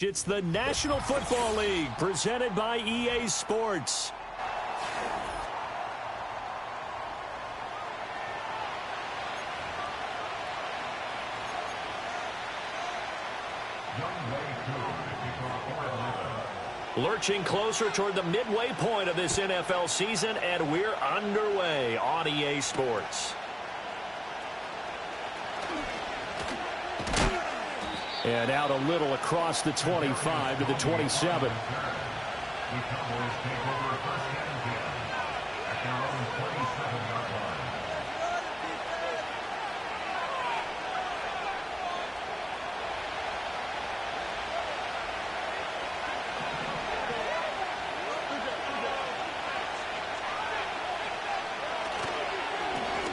It's the National Football League presented by EA Sports. Lurching closer toward the midway point of this NFL season, and we're underway on EA Sports. And out a little across the 25 to the 27.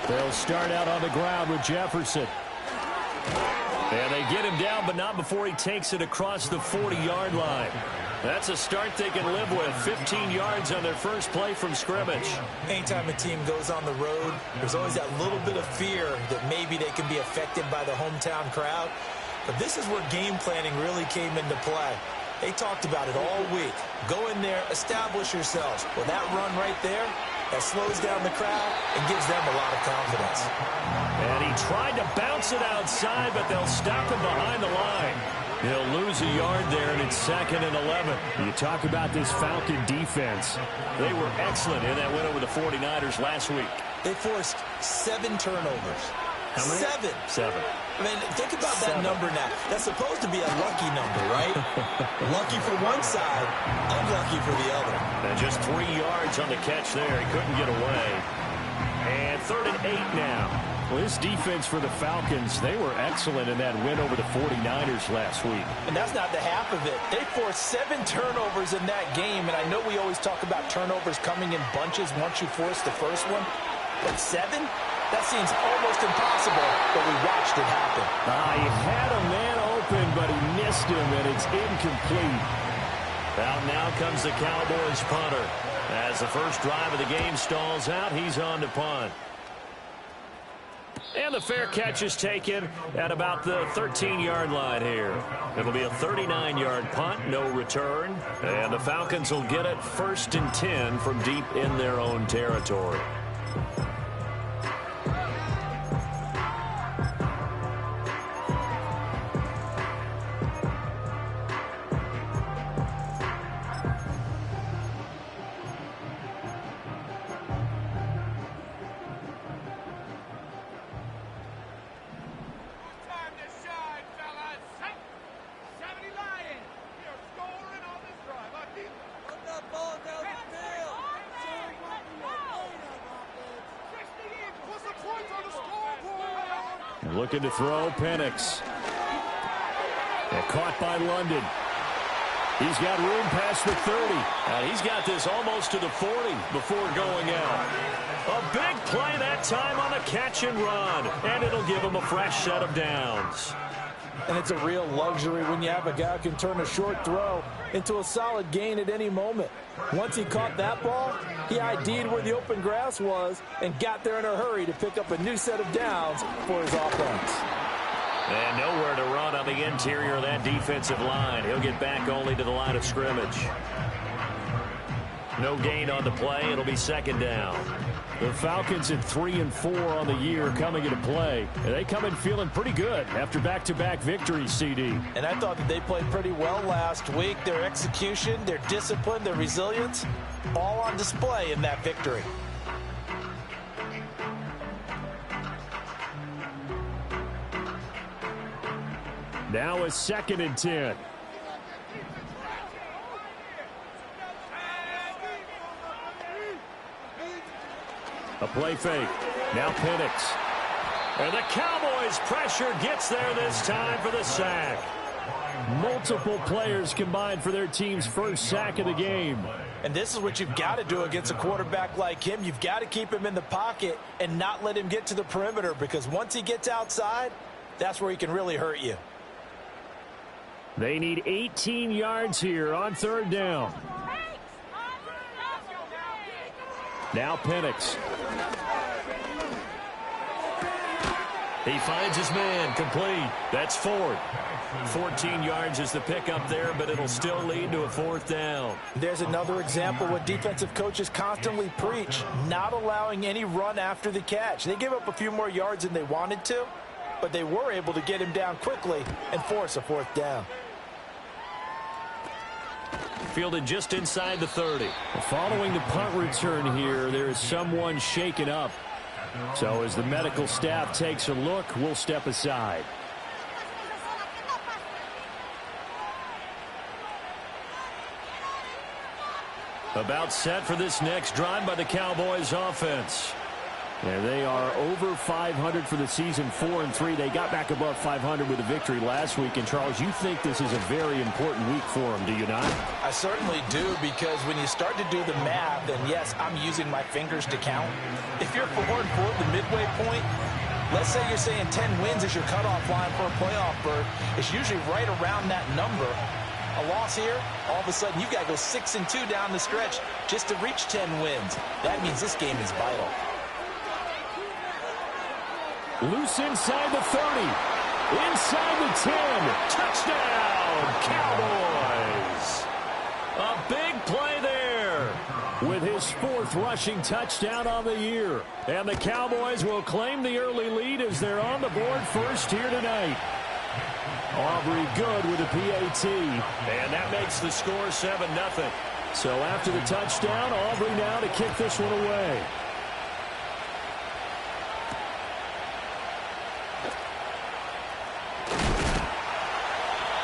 They'll start out on the ground with Jefferson. And they get him down, but not before he takes it across the 40-yard line. That's a start they can live with. 15 yards on their first play from scrimmage. Anytime a team goes on the road, there's always that little bit of fear that maybe they can be affected by the hometown crowd. But this is where game planning really came into play. They talked about it all week. Go in there, establish yourselves. Well, that run right there, that slows down the crowd and gives them a lot of confidence. And he tried to bounce it outside, but they'll stop him behind the line. He'll lose a yard there, and it's 2nd and 11. You talk about this Falcon defense. They were excellent in that win over the 49ers last week. They forced 7 turnovers. How many? 7. I mean, think about that number now. That's supposed to be a lucky number, right? Lucky for one side, unlucky for the other. And just 3 yards on the catch there. He couldn't get away. And 3rd and 8 now. Well, this defense for the Falcons, they were excellent in that win over the 49ers last week. And that's not the half of it. They forced 7 turnovers in that game, and I know we always talk about turnovers coming in bunches once you force the first one, but 7? That seems almost impossible, but we watched it happen. He had a man open, but he missed him, and it's incomplete. Out now comes the Cowboys punter. As the first drive of the game stalls out, he's on to punt. And the fair catch is taken at about the 13-yard line here. It'll be a 39-yard punt, no return. And the Falcons will get it 1st and 10 from deep in their own territory. Looking to throw, Penix. And caught by London. He's got room past the 30. And he's got this almost to the 40 before going out. A big play that time on a catch and run. And it'll give him a fresh set of downs. And it's a real luxury when you have a guy who can turn a short throw into a solid gain at any moment. Once he caught that ball, he ID'd where the open grass was and got there in a hurry to pick up a new set of downs for his offense. And nowhere to run on the interior of that defensive line. He'll get back only to the line of scrimmage. No gain on the play. It'll be 2nd down. The Falcons at 3-4 on the year coming into play. And they come in feeling pretty good after back-to-back victories, CD. And I thought that they played pretty well last week. Their execution, their discipline, their resilience, all on display in that victory. Now a 2nd and 10. A play fake. Now Penix. And the Cowboys pressure gets there this time for the sack. Multiple players combined for their team's first sack of the game. And this is what you've got to do against a quarterback like him. You've got to keep him in the pocket and not let him get to the perimeter, because once he gets outside, that's where he can really hurt you. They need 18 yards here on 3rd down. Now Penix. He finds his man, complete. That's Ford. 14 yards is the pickup there, but it'll still lead to a 4th down. There's another example what defensive coaches constantly preach, not allowing any run after the catch. They gave up a few more yards than they wanted to, but they were able to get him down quickly and force a 4th down. Fielded just inside the 30. Following the punt return here, there is someone shaken up. So as the medical staff takes a look, we'll step aside. About set for this next drive by the Cowboys offense. And they are over 500 for the season, 4-3. They got back above 500 with a victory last week. And, Charles, you think this is a very important week for them, do you not? I certainly do, because when you start to do the math, and yes, I'm using my fingers to count. If you're 4-4 at the midway point, let's say you're saying 10 wins is your cutoff line for a playoff berth. It's usually right around that number. A loss here, all of a sudden you've got to go 6-2 down the stretch just to reach 10 wins. That means this game is vital. Loose inside the 30. Inside the 10. Touchdown, Cowboys. A big play there with his 4th rushing touchdown on the year. And the Cowboys will claim the early lead as they're on the board first here tonight. Aubrey good with a PAT. And that makes the score 7-0. So after the touchdown, Aubrey now to kick this one away.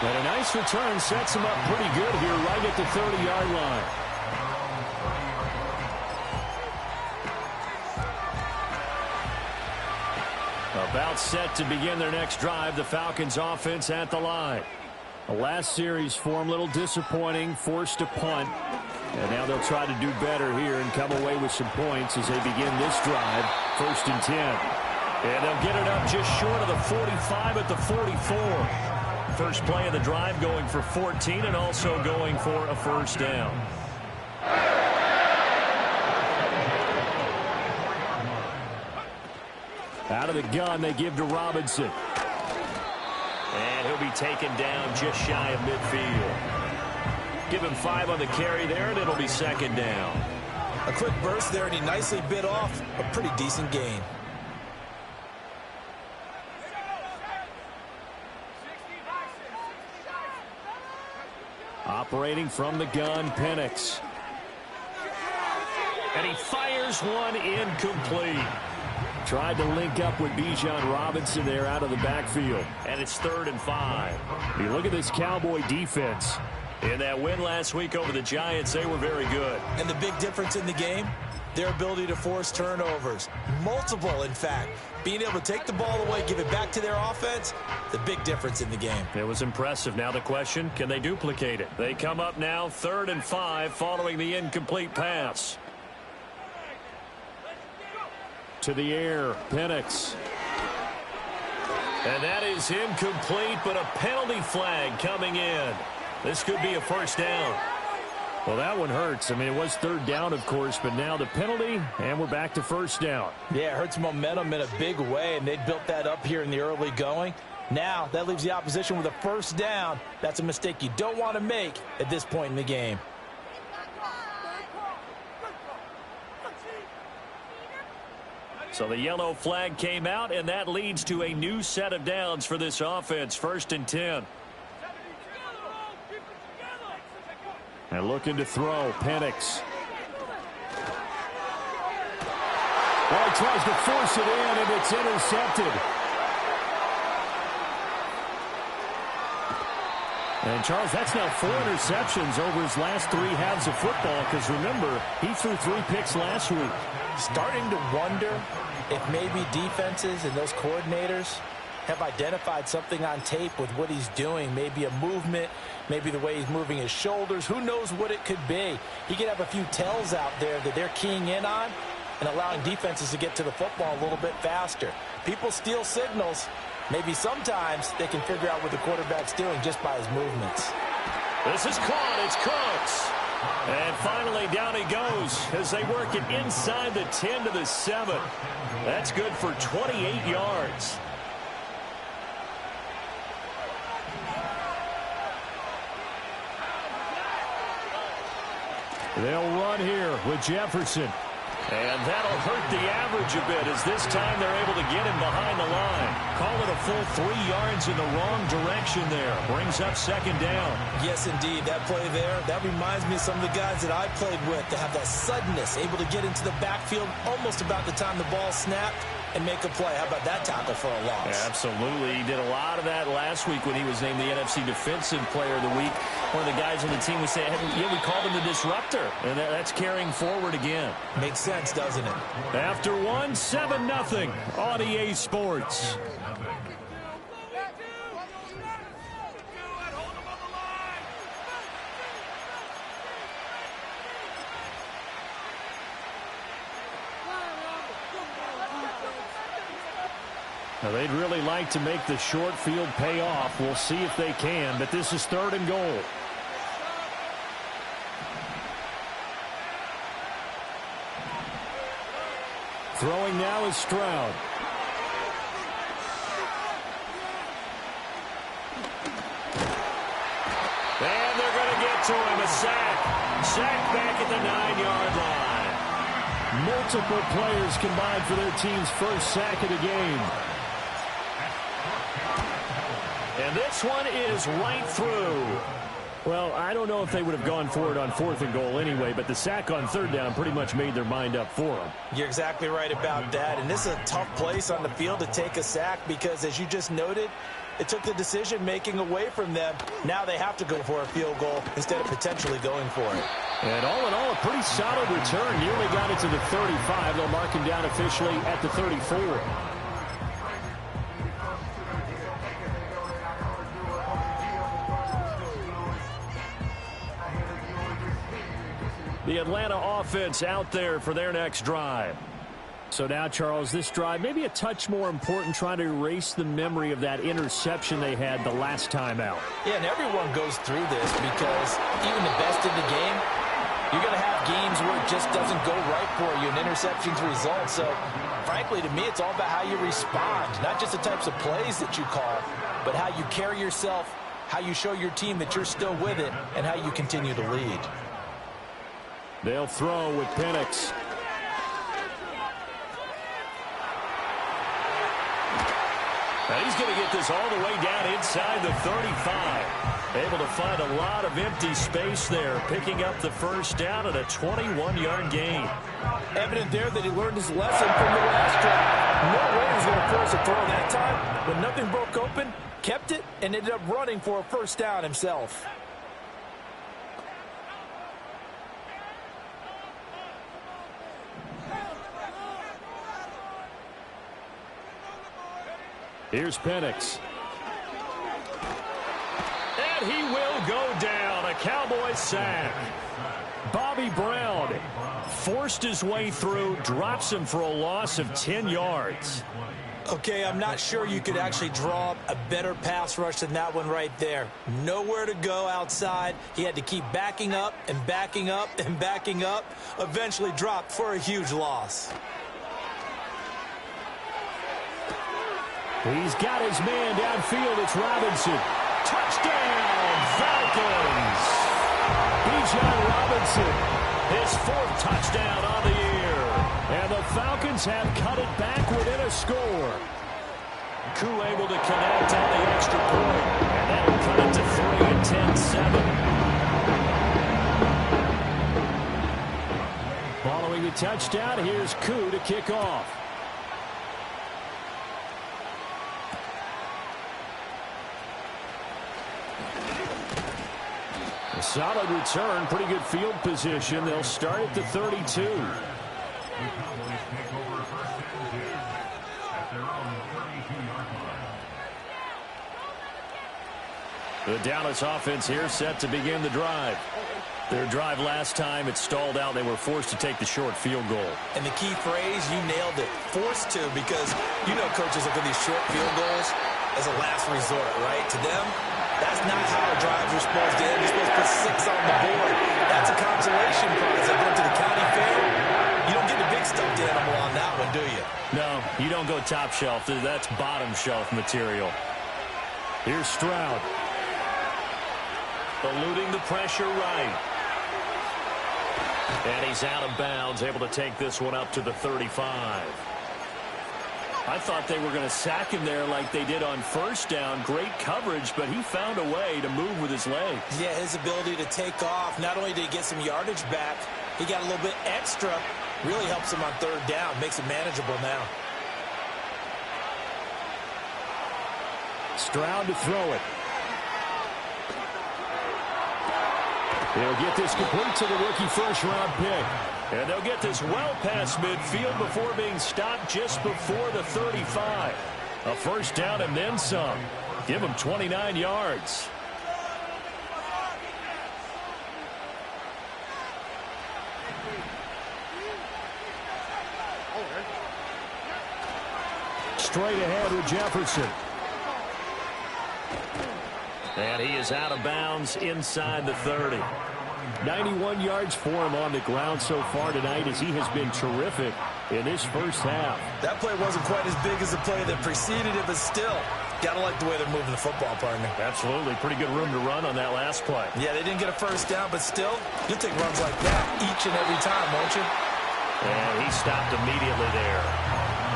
And a nice return sets him up pretty good here right at the 30-yard line. About set to begin their next drive, the Falcons offense at the line. The last series for them, a little disappointing, forced a punt. And now they'll try to do better here and come away with some points as they begin this drive, 1st and 10. And they'll get it up just short of the 45 at the 44. First play of the drive going for 14 and also going for a 1st down. Out of the gun, they give to Robinson. And he'll be taken down just shy of midfield. Give him 5 on the carry there, and it'll be 2nd down. A quick burst there, and he nicely bit off a pretty decent gain. Operating from the gun, Penix. And he fires one incomplete. Tried to link up with Bijan Robinson there out of the backfield. And it's 3rd and 5. You look at this Cowboy defense. In that win last week over the Giants, they were very good. And the big difference in the game, their ability to force turnovers. Multiple, in fact. Being able to take the ball away, give it back to their offense, the big difference in the game. It was impressive. Now the question, can they duplicate it? They come up now 3rd and 5 following the incomplete pass. To the air, Penix. And that is incomplete, but a penalty flag coming in. This could be a 1st down. Well, that one hurts. I mean, it was 3rd down, of course, but now the penalty, and we're back to 1st down. Yeah, it hurts momentum in a big way, and they built that up here in the early going. Now, that leaves the opposition with a 1st down. That's a mistake you don't want to make at this point in the game. So the yellow flag came out, and that leads to a new set of downs for this offense, 1st and 10. And looking to throw, Penix. Well, he tries to force it in, and it's intercepted. And, Charles, that's now 4 interceptions over his last 3 halves of football, because, remember, he threw 3 picks last week. Starting to wonder if maybe defenses and those coordinators have identified something on tape with what he's doing. Maybe a movement, maybe the way he's moving his shoulders. Who knows what it could be? He could have a few tells out there that they're keying in on and allowing defenses to get to the football a little bit faster. People steal signals. Maybe sometimes they can figure out what the quarterback's doing just by his movements. This is caught. It's Cooks. And finally down he goes as they work it inside the 10 to the 7. That's good for 28 yards. They'll run here with Jefferson. And that'll hurt the average a bit as this time they're able to get him behind the line. Call it a full 3 yards in the wrong direction there. Brings up second down. Yes, indeed. That play there, that reminds me of some of the guys that I played with that have that suddenness, able to get into the backfield almost about the time the ball snapped and make a play. How about that tackle for a loss? Yeah, absolutely. He did a lot of that last week when he was named the NFC Defensive Player of the Week. One of the guys on the team would say, yeah, we called him the disruptor. And that's carrying forward again. Makes sense, doesn't it? After 7-0 on EA Sports. Now, they'd really like to make the short field pay off. We'll see if they can, but this is 3rd and goal. Throwing now is Stroud. And they're going to get to him. A sack. Sack back at the 9-yard line. Multiple players combined for their team's first sack of the game. And this one is right through. Well, I don't know if they would have gone for it on 4th and goal anyway, but the sack on 3rd down pretty much made their mind up for them. You're exactly right about that. And this is a tough place on the field to take a sack because, as you just noted, it took the decision-making away from them. Now they have to go for a field goal instead of potentially going for it. And all in all, a pretty solid return. Nearly got it to the 35. They'll mark him down officially at the 34. The Atlanta offense out there for their next drive. So now, Charles, this drive maybe a touch more important, trying to erase the memory of that interception they had the last time out. Yeah, and everyone goes through this because even the best in the game, you're going to have games where it just doesn't go right for you, and interceptions result. So, frankly, to me, it's all about how you respond, not just the types of plays that you call, but how you carry yourself, how you show your team that you're still with it, and how you continue to lead. They'll throw with Penix. Now he's going to get this all the way down inside the 35. Able to find a lot of empty space there, picking up the first down at a 21-yard gain. Evident there that he learned his lesson from the last drive. No way he was going to force a throw that time. When nothing broke open, kept it, and ended up running for a first down himself. Here's Penix. And he will go down. A Cowboys sack. Bobby Brown forced his way through, drops him for a loss of 10 yards. Okay, I'm not sure you could actually draw a better pass rush than that one right there. Nowhere to go outside. He had to keep backing up and backing up and backing up. Eventually dropped for a huge loss. He's got his man downfield. It's Robinson. Touchdown, Falcons. Bijan Robinson, his 4th touchdown on the year. And the Falcons have cut it back within a score. Koo able to connect on the extra point. And that'll cut it to 3 and 10-7. Following the touchdown, here's Koo to kick off. A solid return, pretty good field position. They'll start at the 32. The Dallas offense here set to begin the drive. Their drive last time, it stalled out. They were forced to take the short field goal. And the key phrase, you nailed it, forced to, because you know coaches look at these short field goals as a last resort, right? To them, that's not how drives are supposed to end. You're supposed to put 6 on the board. That's a consolation prize. They go to the county fair. You don't get the big stuffed animal on that one, do you? No, you don't go top shelf. That's bottom shelf material. Here's Stroud. Eluding the pressure right. And he's out of bounds, able to take this one up to the 35. I thought they were going to sack him there like they did on first down. Great coverage, but he found a way to move with his legs. Yeah, his ability to take off. Not only did he get some yardage back, he got a little bit extra. Really helps him on third down. Makes it manageable now. Stroud to throw it. He'll get this complete to the rookie first-round pick. And they'll get this well past midfield before being stopped just before the 35. A first down and then some. Give him 29 yards. Straight ahead with Jefferson. And he is out of bounds inside the 30. 91 yards for him on the ground so far tonight as he has been terrific in this first half. That play wasn't quite as big as the play that preceded it, but still, got to like the way they're moving the football, partner. Absolutely. Pretty good room to run on that last play. Yeah, they didn't get a first down, but still, you'll take runs like that each and every time, won't you? And he stopped immediately there.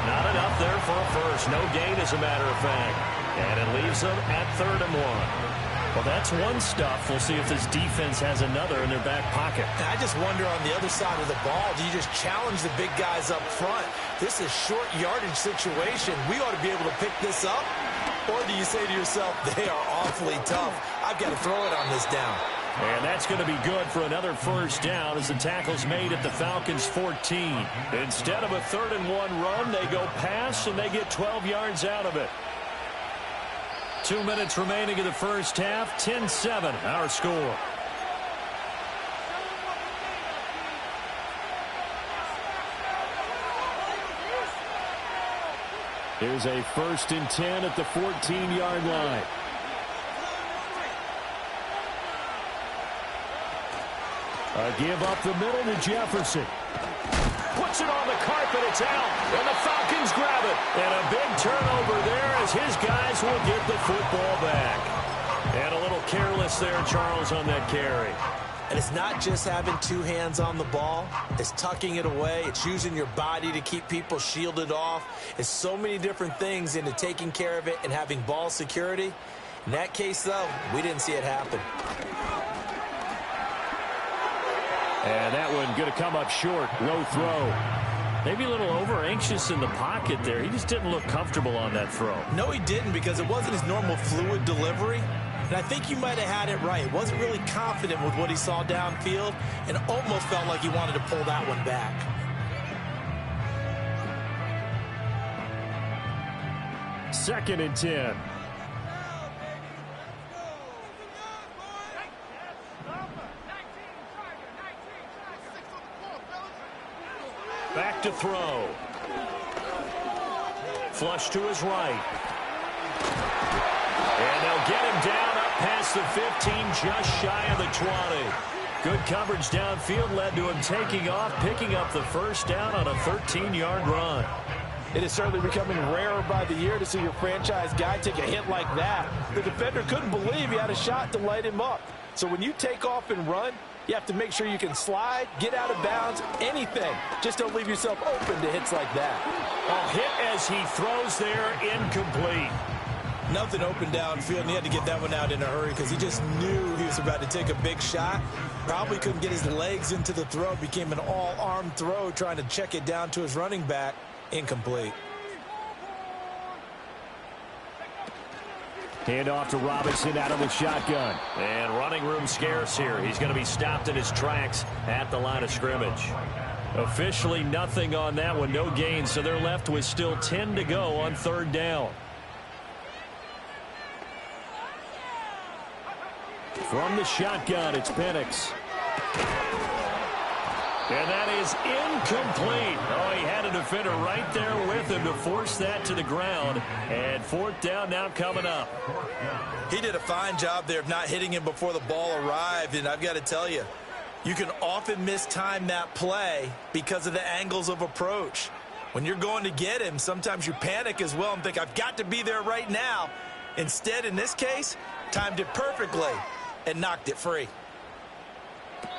Not enough there for a first. No gain, as a matter of fact. And it leaves them at 3rd and 1. Well, that's one stuff. We'll see if this defense has another in their back pocket. And I just wonder on the other side of the ball, do you just challenge the big guys up front? This is short yardage situation. We ought to be able to pick this up. Or do you say to yourself, they are awfully tough. I've got to throw it on this down. And that's going to be good for another first down as the tackle's made at the Falcons' 14. Instead of a 3rd and 1 run, they go pass and they get 12 yards out of it. 2 minutes remaining in the first half. 10-7 our score. Here's a 1st and 10 at the 14-yard line. A give up the middle to Jefferson. Puts it on the carpet. It's out. And the Falcons grab it. And a big turnover there as his guys will get the football back. And a little careless there, Charles, on that carry. And it's not just having two hands on the ball. It's tucking it away. It's using your body to keep people shielded off. It's so many different things into taking care of it and having ball security. In that case, though, we didn't see it happen. And that one going to come up short. Low throw. Maybe a little over-anxious in the pocket there. He just didn't look comfortable on that throw. No, he didn't, because it wasn't his normal fluid delivery. And I think you might have had it right. Wasn't really confident with what he saw downfield and almost felt like he wanted to pull that one back. Second and 10. Back to throw. Flush to his right. And they'll get him down up past the 15, just shy of the 20. Good coverage downfield led to him taking off, picking up the first down on a 13-yard run. It is certainly becoming rarer by the year to see your franchise guy take a hit like that. The defender couldn't believe he had a shot to light him up. So when you take off and run, you have to make sure you can slide, get out of bounds, anything. Just don't leave yourself open to hits like that. A hit as he throws there, incomplete. Nothing open downfield, and he had to get that one out in a hurry because he just knew he was about to take a big shot. Probably couldn't get his legs into the throw. Became an all-arm throw, trying to check it down to his running back. Incomplete. Hand off to Robinson out of the shotgun. And running room scarce here. He's going to be stopped in his tracks at the line of scrimmage. Officially nothing on that one. No gain, so they're left with still 10 to go on third down. From the shotgun, it's Penix. And that is incomplete. Oh, he had a defender right there with him to force that to the ground. And fourth down now coming up. He did a fine job there of not hitting him before the ball arrived. And I've got to tell you, you can often mistime that play because of the angles of approach. When you're going to get him, sometimes you panic as well and think, I've got to be there right now. Instead, in this case, timed it perfectly and knocked it free.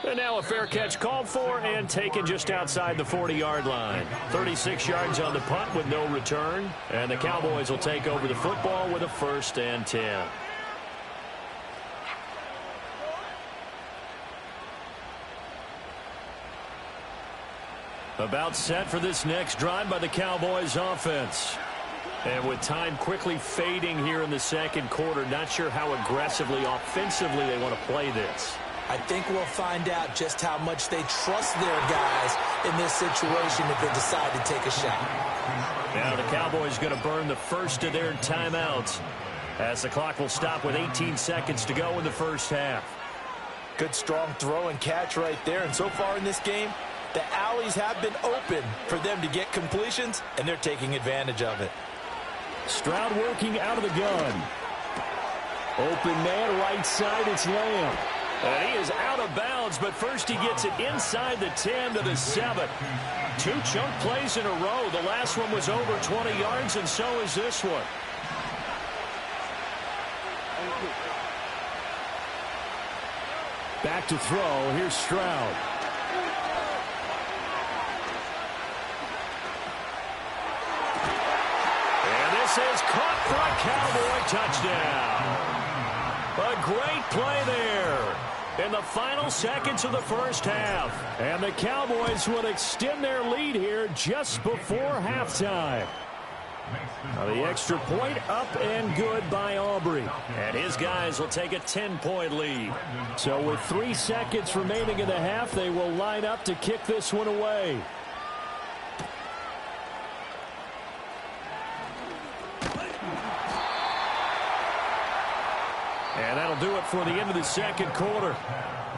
And now a fair catch called for and taken just outside the 40-yard line. 36 yards on the punt with no return. And the Cowboys will take over the football with a 1st and 10. About set for this next drive by the Cowboys offense. And with time quickly fading here in the second quarter, not sure how aggressively, offensively they want to play this. I think we'll find out just how much they trust their guys in this situation if they decide to take a shot. Now the Cowboys going to burn the first of their timeouts as the clock will stop with 18 seconds to go in the first half. Good strong throw and catch right there. And so far in this game, the alleys have been open for them to get completions, and they're taking advantage of it. Stroud working out of the gun. Open man right side, it's Lamb. And he is out of bounds, but first he gets it inside the 10 to the 7. 2 chunk plays in a row. The last one was over 20 yards, and so is this one. Back to throw. Here's Stroud. And this is caught for a Cowboy touchdown. A great play there in the final seconds of the first half. And the Cowboys will extend their lead here just before halftime. Now the extra point up and good by Aubrey. And his guys will take a 10-point lead. So with 3 seconds remaining in the half, they will line up to kick this one away. And that'll do it for the end of the second quarter.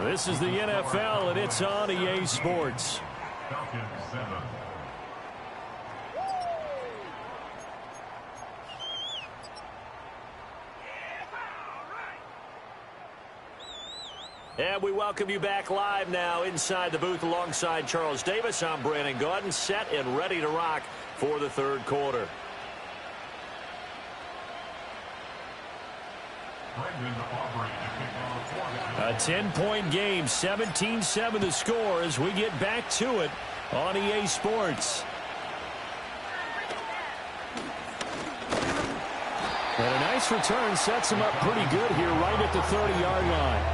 This is the NFL, and it's on EA Sports. And we welcome you back live now inside the booth alongside Charles Davis. I'm Brandon Gaudin, set and ready to rock for the third quarter. A 10-point game, 17-7 the score as we get back to it on EA Sports. And a nice return sets him up pretty good here right at the 30-yard line.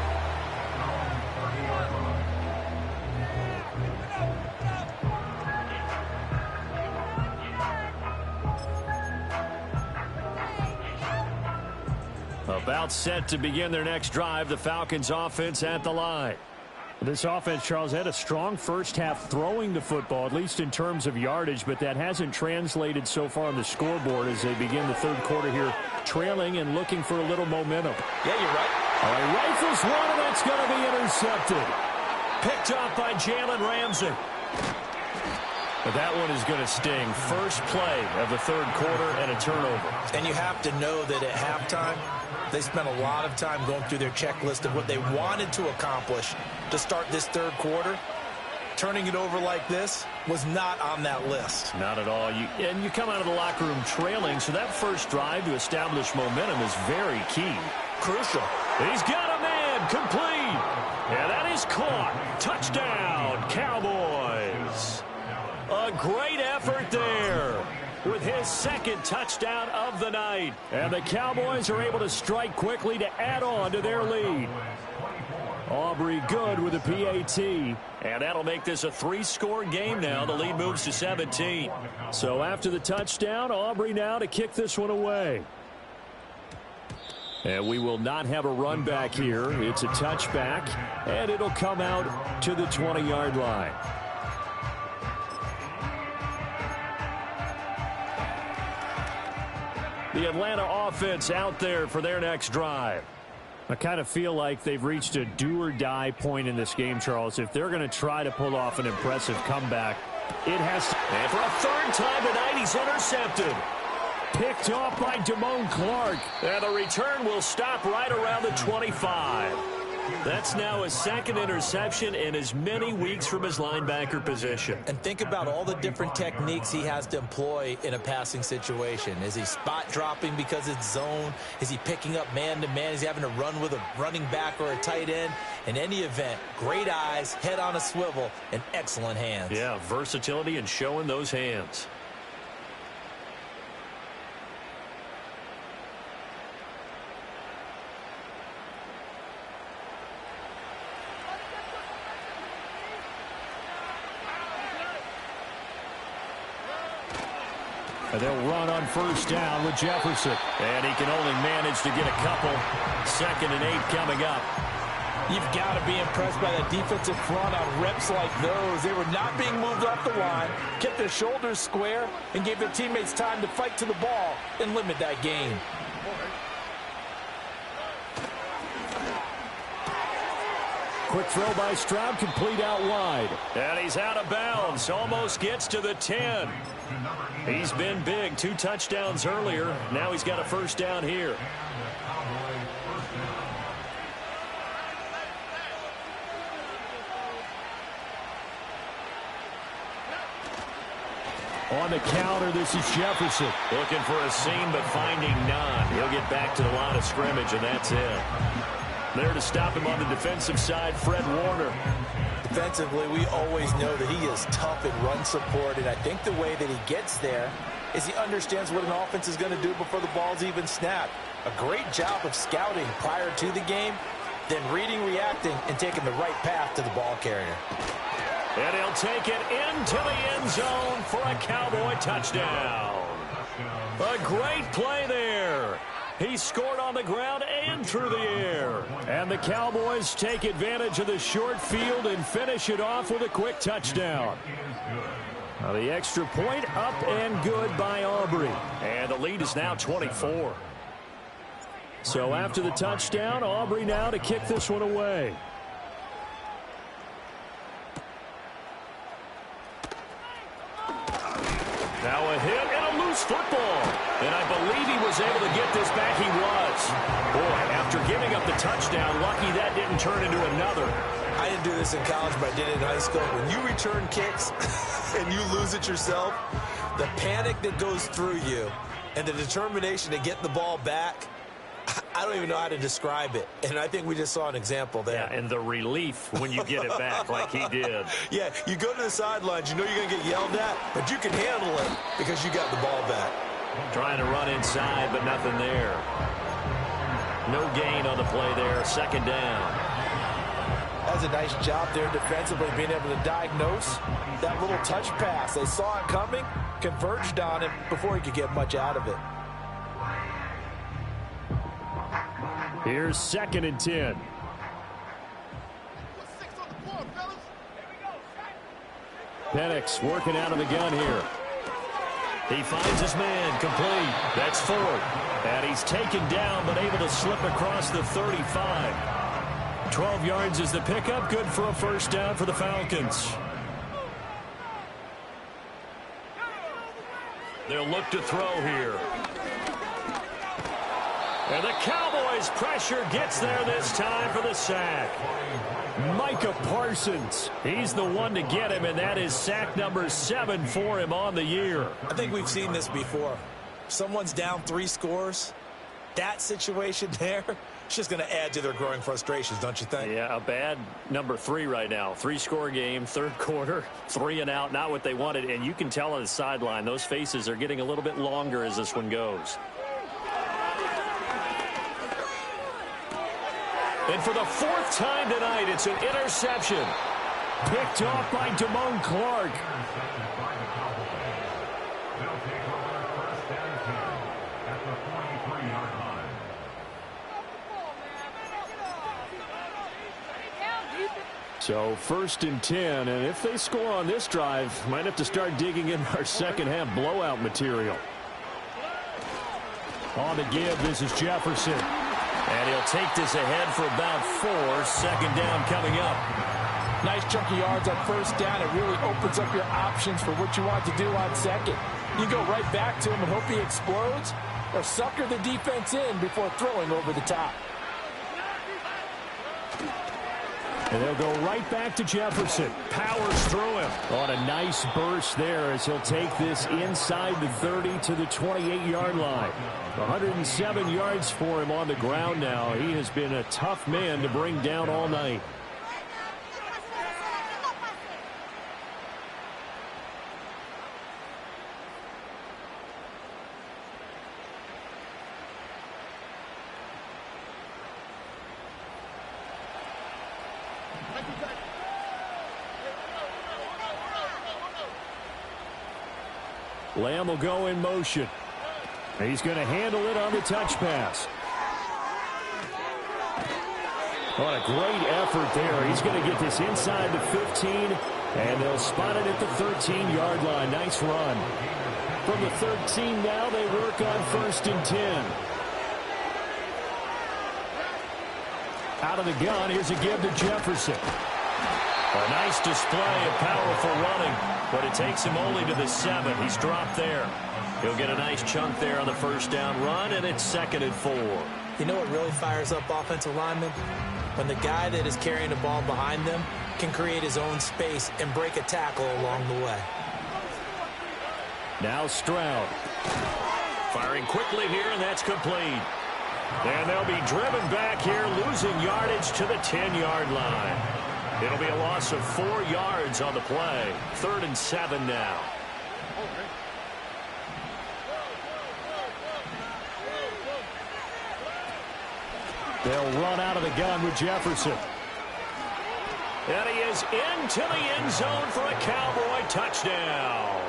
About set to begin their next drive, the Falcons offense at the line. This offense, Charles, had a strong first half throwing the football, at least in terms of yardage, but that hasn't translated so far on the scoreboard as they begin the third quarter here, trailing and looking for a little momentum. Yeah, you're right. All right, rifles one, and that's going to be intercepted. Picked off by Jalen Ramsey. But that one is going to sting. First play of the third quarter and a turnover. And you have to know that at halftime, they spent a lot of time going through their checklist of what they wanted to accomplish to start this third quarter. Turning it over like this was not on that list. Not at all. And you come out of the locker room trailing, so that first drive to establish momentum is very key. Crucial. He's got a man, complete. And that is caught. Touchdown, Cowboys. A great effort there with his second touchdown of the night. And the Cowboys are able to strike quickly to add on to their lead. Aubrey good with a PAT. And that'll make this a 3-score game now. The lead moves to 17. So after the touchdown, Aubrey now to kick this one away. And we will not have a run back here. It's a touchback, and it'll come out to the 20-yard line. The Atlanta offense out there for their next drive. I kind of feel like they've reached a do-or-die point in this game, Charles. If they're going to try to pull off an impressive comeback, it has to. And for a third time tonight, he's intercepted. Picked off by Damone Clark. And the return will stop right around the 25. That's now his second interception in as many weeks from his linebacker position. And think about all the different techniques he has to employ in a passing situation. Is he spot dropping because it's zone? Is he picking up man-to-man? Is he having to run with a running back or a tight end? In any event, great eyes, head on a swivel, and excellent hands. Yeah, versatility and showing those hands. And they'll run on first down with Jefferson. And he can only manage to get a couple. 2nd and 8 coming up. You've got to be impressed by that defensive front on reps like those. They were not being moved off the line, kept their shoulders square, and gave their teammates time to fight to the ball and limit that gain. Quick throw by Stroud, complete out wide. And he's out of bounds. Almost gets to the 10. He's been big. 2 touchdowns earlier. Now he's got a first down here. On the counter, this is Jefferson. Looking for a seam, but finding none. He'll get back to the line of scrimmage, and that's it. There to stop him on the defensive side, Fred Warner. Defensively, we always know that he is tough in run support, and I think the way that he gets there is he understands what an offense is going to do before the ball's even snapped. A great job of scouting prior to the game, then reading, reacting, and taking the right path to the ball carrier. And he'll take it into the end zone for a Cowboy touchdown. A great play there. He scored on the ground and through the air. And the Cowboys take advantage of the short field and finish it off with a quick touchdown. Now the extra point up and good by Aubrey. And the lead is now 24. So after the touchdown, Aubrey now to kick this one away. Now a hit and a loose football. And I believe he was able to get this back. He was. Boy, after giving up the touchdown, lucky that didn't turn into another. I didn't do this in college, but I did it in high school. When you return kicks and you lose it yourself, the panic that goes through you and the determination to get the ball back, I don't even know how to describe it. And I think we just saw an example there. Yeah, and the relief when you get it back like he did. Yeah, you go to the sidelines, you know you're going to get yelled at, but you can handle it because you got the ball back. Trying to run inside, but nothing there. No gain on the play there. 2nd down. That's a nice job there defensively, being able to diagnose that little touch pass. They saw it coming, converged on him before he could get much out of it. Here's 2nd and 10. Penix working out of the gun here. He finds his man, complete. That's Ford. And he's taken down, but able to slip across the 35. 12 yards is the pickup. Good for a first down for the Falcons. They'll look to throw here. And the Cowboys' pressure gets there this time for the sack. Micah Parsons. He's the one to get him, and that is sack number 7 for him on the year. I think we've seen this before. Someone's down 3 scores. That situation there, it's just going to add to their growing frustrations, don't you think? Yeah, a bad number 3 right now. 3-score game, 3rd quarter, 3 and out, not what they wanted. And you can tell on the sideline, those faces are getting a little bit longer as this one goes. And for the 4th time tonight, it's an interception. Picked off by Damone Clark. So 1st and 10, and if they score on this drive, might have to start digging in our second half blowout material. On the give, this is Jefferson. And he'll take this ahead for about 4. 2nd down coming up. Nice chunky yards on first down. It really opens up your options for what you want to do on second. You go right back to him and hope he explodes, or sucker the defense in before throwing over the top. And they'll go right back to Jefferson. Powers through him. On a nice burst there as he'll take this inside the 30 to the 28-yard line. 107 yards for him on the ground now. He has been a tough man to bring down all night. Lamb will go in motion. He's going to handle it on the touch pass. What a great effort there. He's going to get this inside the 15, and they'll spot it at the 13-yard line. Nice run. From the 13 now, they work on 1st and 10. Out of the gun, here's a give to Jefferson. A nice display of powerful running, but it takes him only to the 7. He's dropped there. He'll get a nice chunk there on the first down run, and it's 2nd and 4. You know what really fires up offensive linemen? When the guy that is carrying the ball behind them can create his own space and break a tackle along the way. Now Stroud. Firing quickly here, and that's complete. And they'll be driven back here, losing yardage to the 10-yard line. It'll be a loss of 4 yards on the play. 3rd and 7 now. They'll run out of the gun with Jefferson. And he is into the end zone for a Cowboy touchdown.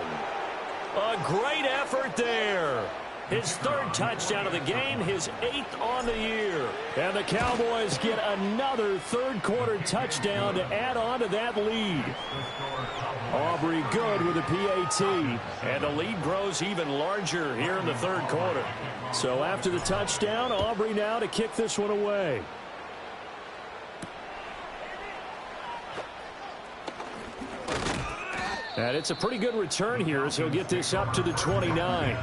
A great effort there. His 3rd touchdown of the game, his 8th on the year. And the Cowboys get another 3rd-quarter touchdown to add on to that lead. Aubrey good with a PAT. And the lead grows even larger here in the 3rd quarter. So after the touchdown, Aubrey now to kick this one away. And it's a pretty good return here as he'll get this up to the 29.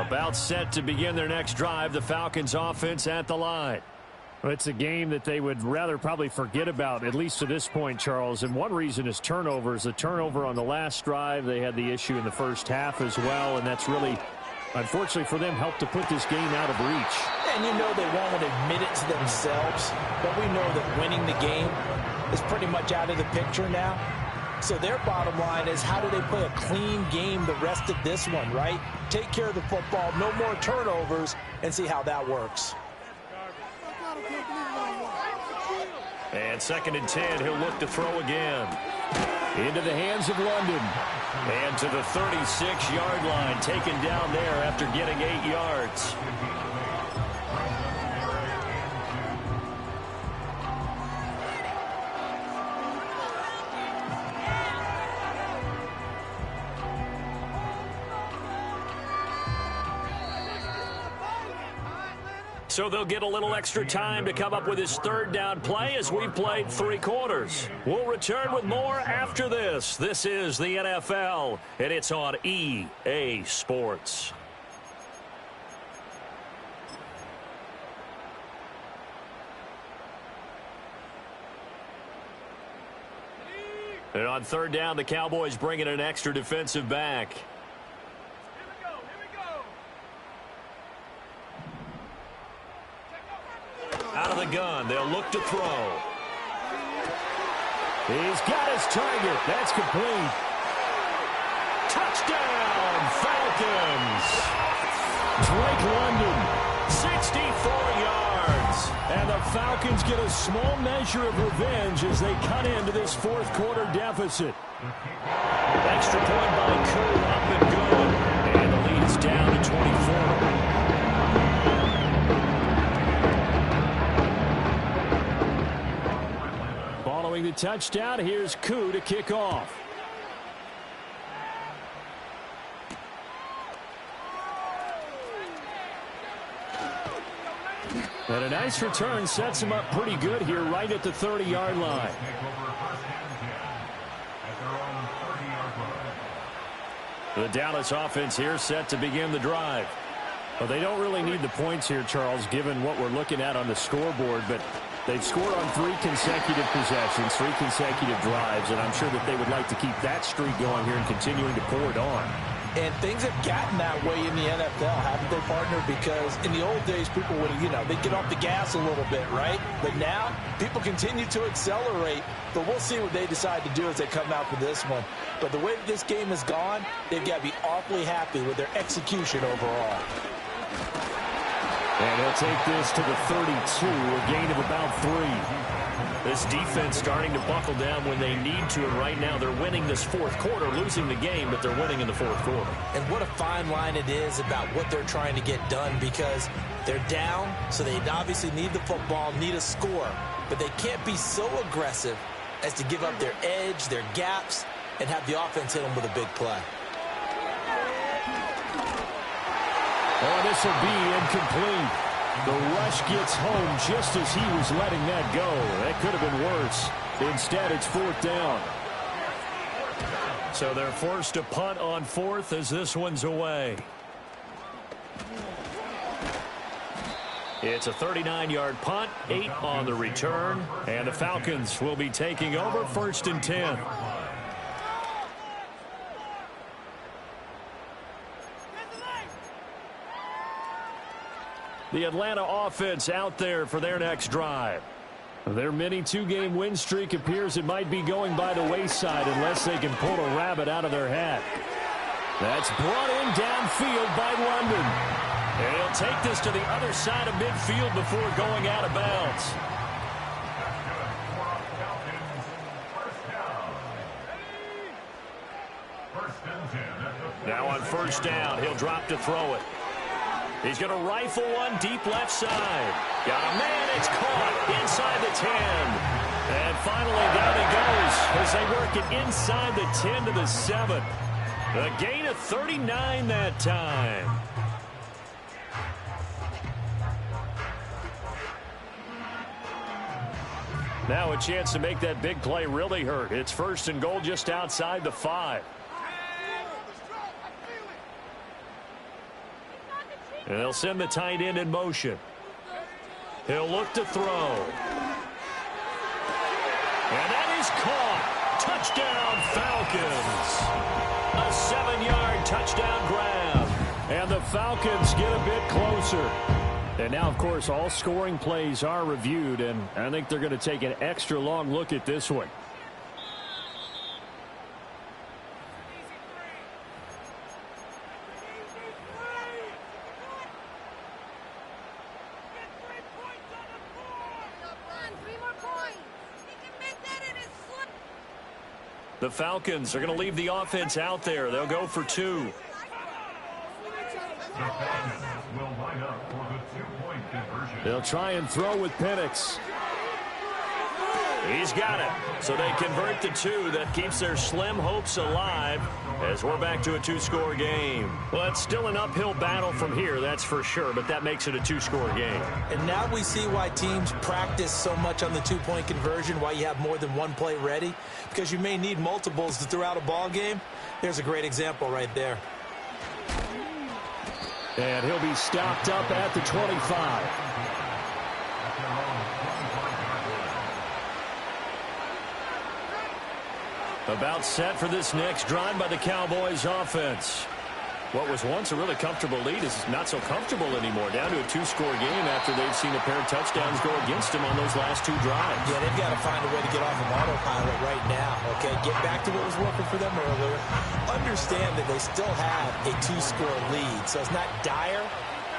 About set to begin their next drive, the Falcons offense at the line. Well, it's a game that they would rather probably forget about, at least to this point, Charles. And one reason is turnovers. A turnover on the last drive. They had the issue in the first half as well, and that's really, unfortunately for them, helped to put this game out of reach. And you know they won't admit it to themselves, but we know that winning the game is pretty much out of the picture now. So their bottom line is, how do they play a clean game the rest of this one, right? Take care of the football, no more turnovers, and see how that works. And 2nd and 10, he'll look to throw again. Into the hands of London. And to the 36-yard line, taken down there after getting 8 yards. So they'll get a little extra time to come up with his 3rd down play as we've played 3 quarters. We'll return with more after this. This is the NFL, and it's on EA Sports. And on 3rd down, the Cowboys bring in an extra defensive back. Out of the gun, they'll look to throw. He's got his target. That's complete. Touchdown, Falcons. Drake London, 64 yards. And the Falcons get a small measure of revenge as they cut into this 4th quarter deficit. Extra point by Koo, up and good. And the lead is down to 24. Following the touchdown, here's Koo to kick off. And a nice return sets him up pretty good here right at the 30-yard line. The Dallas offense here set to begin the drive. Well, they don't really need the points here, Charles, given what we're looking at on the scoreboard, but they've scored on 3 consecutive possessions, 3 consecutive drives, and I'm sure that they would like to keep that streak going here and continuing to pour it on. And things have gotten that way in the NFL, haven't they, partner? Because in the old days, people would, they'd get off the gas a little bit, right? But now, people continue to accelerate. But we'll see what they decide to do as they come out for this one. But the way that this game has gone, they've got to be awfully happy with their execution overall. And he'll take this to the 32, a gain of about 3. This defense starting to buckle down when they need to, and right now they're winning this fourth quarter, losing the game, but they're winning in the fourth quarter. And what a fine line it is about what they're trying to get done, because they're down, so they obviously need the football, need a score, but they can't be so aggressive as to give up their edge, their gaps, and have the offense hit them with a big play. Oh, this will be incomplete. The rush gets home just as he was letting that go. That could have been worse. Instead, it's 4th down. So they're forced to punt on 4th as this one's away. It's a 39-yard punt, 8 on the return, and the Falcons will be taking over 1st and 10. The Atlanta offense out there for their next drive. Their mini 2-game win streak appears it might be going by the wayside unless they can pull a rabbit out of their hat. That's brought in downfield by London. And he'll take this to the other side of midfield before going out of bounds. Now on 1st down, he'll drop to throw it. He's going to rifle one deep left side. Got a man. It's caught inside the 10. And finally, down he goes as they work it inside the 10 to the 7. A gain of 39 that time. Now a chance to make that big play really hurt. It's 1st and goal just outside the 5. And they'll send the tight end in motion. He'll look to throw. And that is caught. Touchdown, Falcons. A 7-yard touchdown grab. And the Falcons get a bit closer. And now, of course, all scoring plays are reviewed, and I think they're going to take an extra long look at this one. The Falcons are going to leave the offense out there. They'll go for 2. They'll try and throw with Penix. He's got it. So they convert the 2. That keeps their slim hopes alive as we're back to a 2-score game. Well, it's still an uphill battle from here, that's for sure, but that makes it a 2-score game. And now we see why teams practice so much on the 2-point conversion, why you have more than one play ready, because you may need multiples to throw out a ball game. There's a great example right there. And he'll be stopped up at the 25. About set for this next drive by the Cowboys offense. What was once a really comfortable lead is not so comfortable anymore. Down to a 2-score game after they've seen a pair of touchdowns go against them on those last 2 drives. Yeah, they've got to find a way to get off of autopilot right now, okay? Get back to what was working for them earlier. Understand that they still have a 2-score lead, so it's not dire,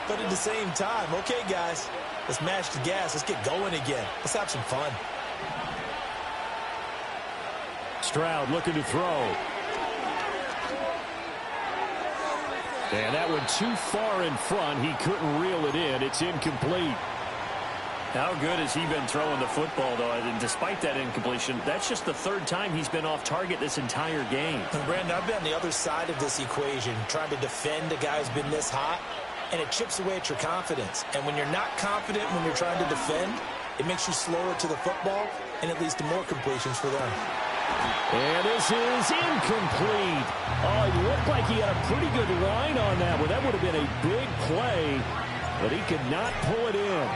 but at the same time, okay, guys, let's mash the gas. Let's get going again. Let's have some fun. Stroud looking to throw. And that one too far in front. He couldn't reel it in. It's incomplete. How good has he been throwing the football, though? And despite that incompletion, that's just the third time he's been off target this entire game. And Brandon, I've been on the other side of this equation, trying to defend a guy who's been this hot, and it chips away at your confidence. And when you're not confident when you're trying to defend, it makes you slower to the football, and it leads to more completions for them. And this is incomplete. Oh, it looked like he had a pretty good line on that one. That would have been a big play, but he could not pull it in.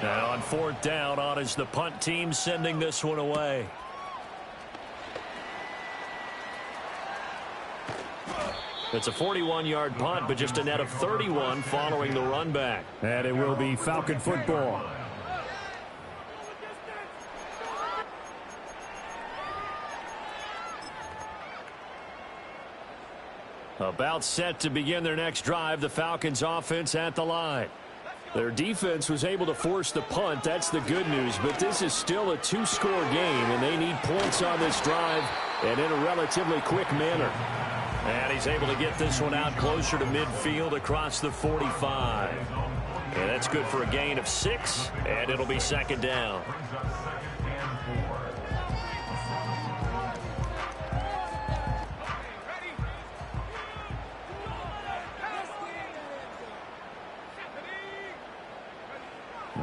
Now on fourth down, on is the punt team sending this one away. It's a 41-yard punt, but just a net of 31 following the run back. And it will be Falcon football. About set to begin their next drive, the Falcons offense at the line. Their defense was able to force the punt. That's the good news, but this is still a two-score game, and they need points on this drive and in a relatively quick manner. And he's able to get this one out closer to midfield across the 45. And that's good for a gain of 6, and it'll be second down.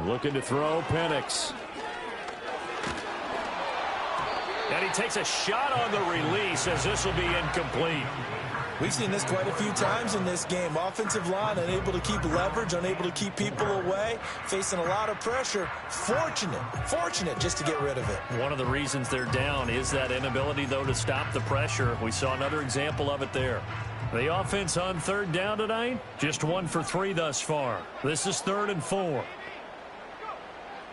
Looking to throw, Penix. And he takes a shot on the release as this will be incomplete. We've seen this quite a few times in this game. Offensive line unable to keep leverage, unable to keep people away, facing a lot of pressure. Fortunate just to get rid of it. One of the reasons they're down is that inability, though, to stop the pressure. We saw another example of it there. The offense on third down tonight, just 1 for 3 thus far. This is 3rd and 4.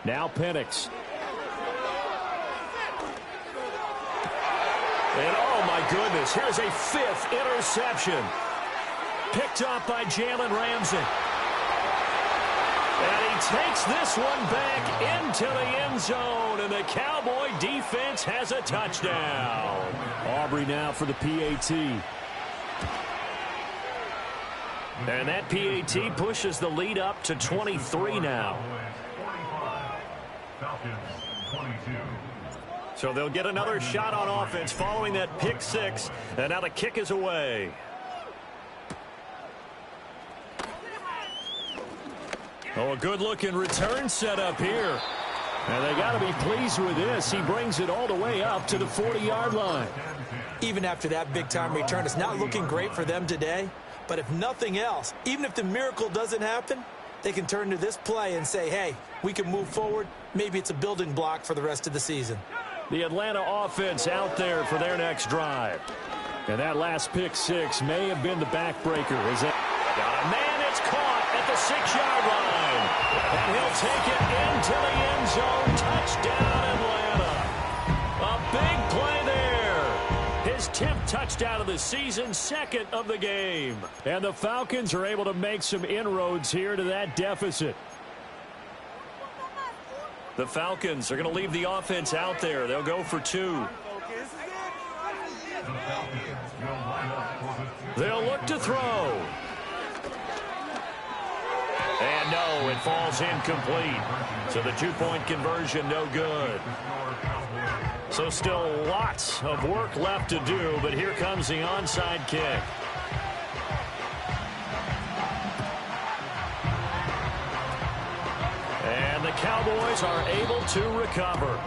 Now Penix. And oh my goodness, here's a 5th interception. Picked up by Jalen Ramsey. And he takes this one back into the end zone, and the Cowboy defense has a touchdown. Aubrey now for the PAT. And that PAT pushes the lead up to 23 now. So they'll get another shot on offense following that pick 6. And now the kick is away. Oh, a good-looking return set up here. And they got to be pleased with this. He brings it all the way up to the 40-yard line. Even after that big-time return, it's not looking great for them today. But if nothing else, even if the miracle doesn't happen, they can turn to this play and say, hey, we can move forward. Maybe it's a building block for the rest of the season. The Atlanta offense out there for their next drive. And that last pick 6 may have been the backbreaker. Is it? Got a man, it's caught at the 6-yard line. And he'll take it into the end zone. Touchdown, Atlanta. A big play there. His 10th touchdown of the season, 2nd of the game. And the Falcons are able to make some inroads here to that deficit. The Falcons are going to leave the offense out there. They'll go for 2. They'll look to throw. And no, it falls incomplete. So the 2-point conversion, no good. So still lots of work left to do, but here comes the onside kick. And the Cowboys are able to recover.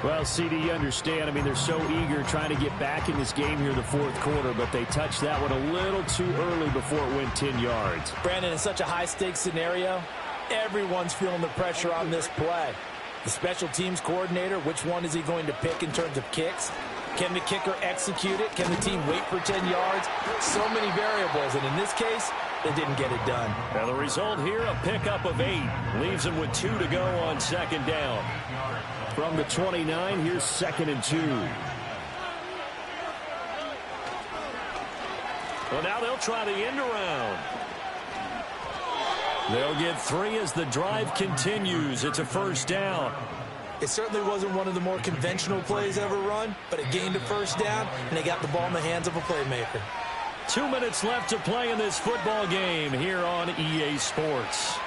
Well, CD, you understand. I mean, they're so eager trying to get back in this game here in the 4th quarter, but they touched that one a little too early before it went 10 yards. Brandon, in such a high-stakes scenario, everyone's feeling the pressure on this play. The special teams coordinator, which one is he going to pick in terms of kicks? Can the kicker execute it? Can the team wait for 10 yards? So many variables, and in this case, they didn't get it done. And the result here, a pickup of 8. Leaves them with 2 to go on 2nd down. From the 29, here's 2nd and 2. Well, now they'll try the end around. They'll get 3 as the drive continues. It's a 1st down. It certainly wasn't one of the more conventional plays ever run, but it gained a 1st down, and they got the ball in the hands of a playmaker. 2 minutes left to play in this football game here on EA Sports.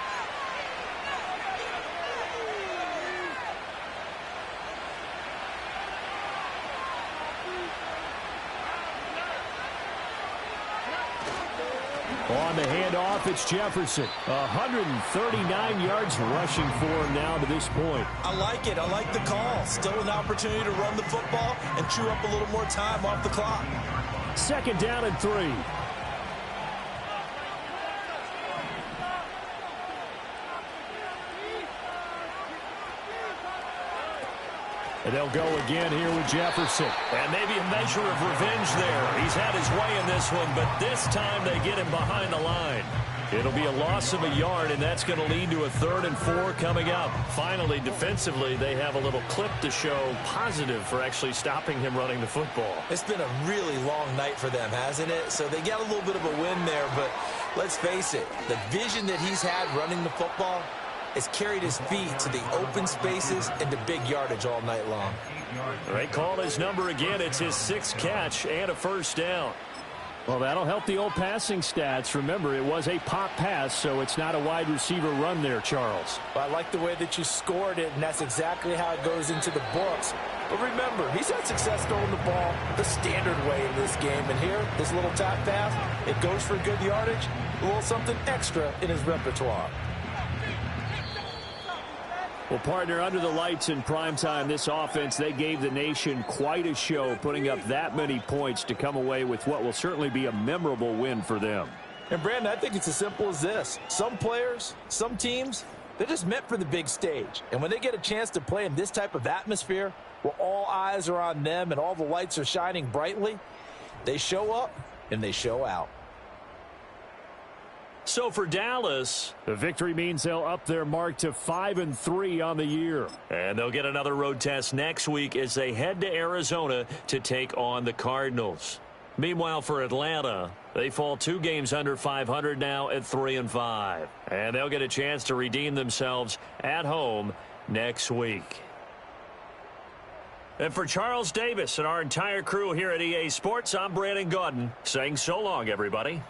On the handoff, it's Jefferson. 139 yards rushing for him now to this point. I like it. I like the call. Still an opportunity to run the football and chew up a little more time off the clock. 2nd down and 3. And they'll go again here with Jefferson. And maybe a measure of revenge there. He's had his way in this one, but this time they get him behind the line. It'll be a loss of a yard, and that's going to lead to a 3rd and 4 coming up. Finally, defensively, they have a little clip to show positive for actually stopping him running the football. It's been a really long night for them, hasn't it? So they got a little bit of a win there, but let's face it, the vision that he's had running the football has carried his feet to the open spaces and the big yardage all night long. They call his number again. It's his 6th catch and a 1st down. Well, that'll help the old passing stats. Remember, it was a pop pass, so it's not a wide receiver run there, Charles. Well, I like the way that you scored it, and that's exactly how it goes into the books. But remember, he's had success throwing the ball the standard way in this game. And here, this little tap pass, it goes for good yardage, a little something extra in his repertoire. Well, partner, under the lights in primetime, this offense, they gave the nation quite a show, putting up that many points to come away with what will certainly be a memorable win for them. And, Brandon, I think it's as simple as this. Some players, some teams, they're just meant for the big stage. And when they get a chance to play in this type of atmosphere, where all eyes are on them and all the lights are shining brightly, they show up and they show out. So for Dallas, the victory means they'll up their mark to 5-3 on the year. And they'll get another road test next week as they head to Arizona to take on the Cardinals. Meanwhile, for Atlanta, they fall 2 games under 500 now at 3-5. And they'll get a chance to redeem themselves at home next week. And for Charles Davis and our entire crew here at EA Sports, I'm Brandon Gaudin saying so long, everybody.